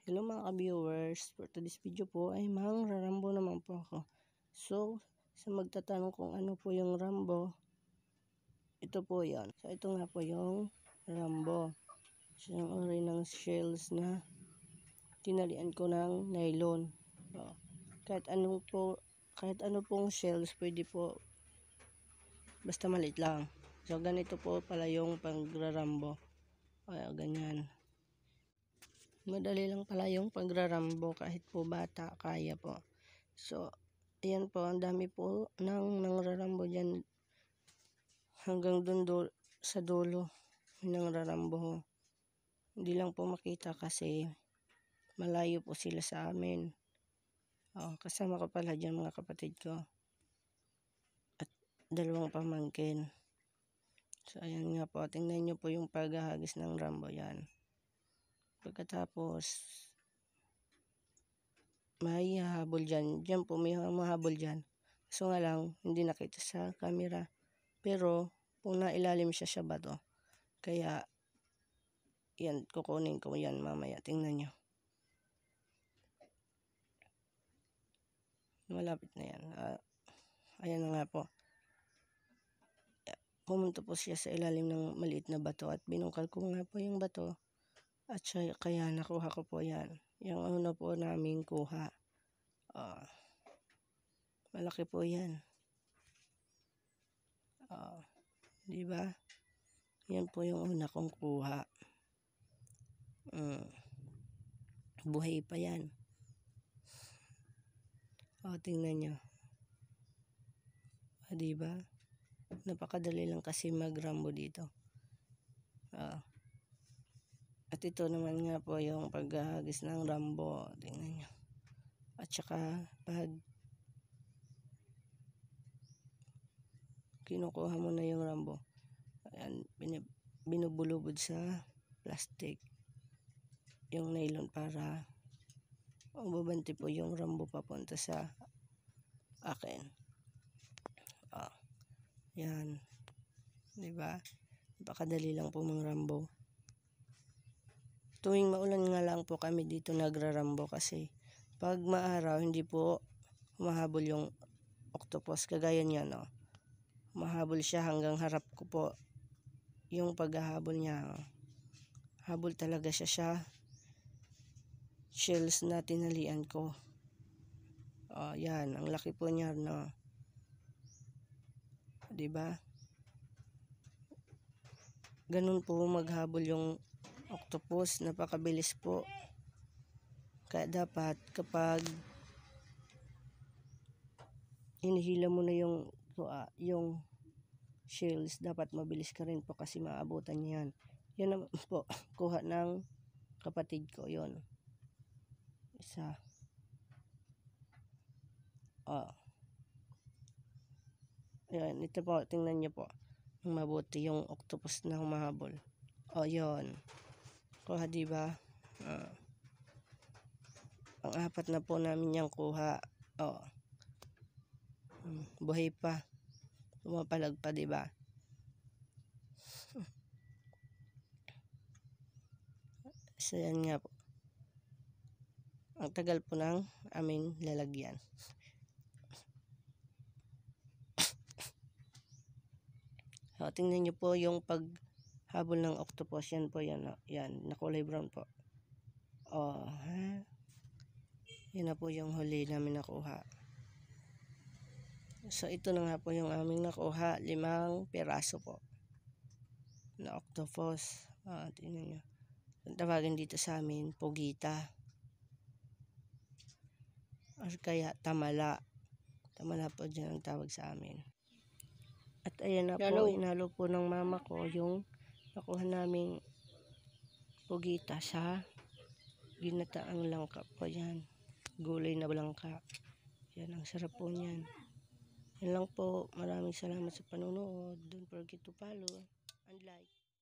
Hello mga ka-viewers, for today's video po ay rarambo naman po ako. So, sa magtatanong kung ano po yung rambo, ito po yan. So, ito nga po yung rambo. So, yung uri ng shells na tinalian ko ng nylon. So, kahit ano pong shells, pwede po, basta maliit lang. So, ganito po pala yung pagrarambo. Kaya ganyan. Madali lang pala yung pagrarambo kahit po bata kaya po. So, ayan po, ang dami po nangrarambo dyan hanggang dun sa dulo nangrarambo. Hindi lang po makita kasi malayo po sila sa amin. Kasama ko pala dyan mga kapatid ko at dalawang pamangkin. So, ayan nga po, tingnan nyo po yung paghahagis ng rambo yan. Pagkatapos, may hahabol dyan. Dyan po may mahabol dyan. So nga lang, hindi nakita sa camera. Pero, kung nailalim siya sa bato. Kaya, yan, kukunin ko yan mamaya. Tingnan nyo. Malapit na yan. Ayan na nga po. Pumunta po siya sa ilalim ng maliit na bato at binungkal ko nga po yung bato. At siya, kaya nakuha ko po yan. Yung una po namin kuha. Malaki po yan. Di ba? Yan po yung una kong kuha. Buhay pa yan. Tingnan nyo. Di ba? Napakadali lang kasi magrambo dito. At ito naman nga po yung paghahagis ng rambo. Tingnan nyo. At saka pag kinukuha mo na yung rambo, ayan, binubulubod sa plastic yung nylon para mababanti po yung rambo papunta sa akin. Yan. Diba? Napakadali lang po mga rambo. Tuwing maulan nga lang po kami dito nagrarambo kasi pag maaraw hindi po humahabol yung octopus kagaya niya, no? Mahabol siya hanggang harap ko po yung paghahabol niya. Habol talaga siya sa shells na tinalian ko. Yan, ang laki po niya, no? Diba? Ganun po maghabol yung octopus, napakabilis po. Kaya dapat kapag hinihila mo na yung shells, dapat mabilis ka rin po kasi maabutan niya yan. Yan naman po, kuha ng kapatid ko, yon. Isa. Ayan, ito po, tingnan niyo po. Mabuti yung octopus na humahabol. Yon. Kuha, diba? Pang-apat na po namin yung kuha. Buhay pa. Pumapalag pa, diba? So, yan nga po. Ang tagal po ng aming lalagyan. Tingnan nyo po yung paghabol ng octopus. Yan po yan. Yan, nakulay brown po. Yan na po yung huli namin nakuha. So, ito na nga po yung aming nakuha. 5 piraso po na octopus. Tingnan nyo. Ang tawagin dito sa amin, pugita. Or kaya tamala. Tamala po dyan ang tawag sa amin. At ayan na po, inalo po ng mama ko yung nakuha naming pugita sa ginataang langka po yan. Gulay na langka. Yan, ang sarap po niyan. Yan lang po. Maraming salamat sa panonood. Don't forget to follow and like.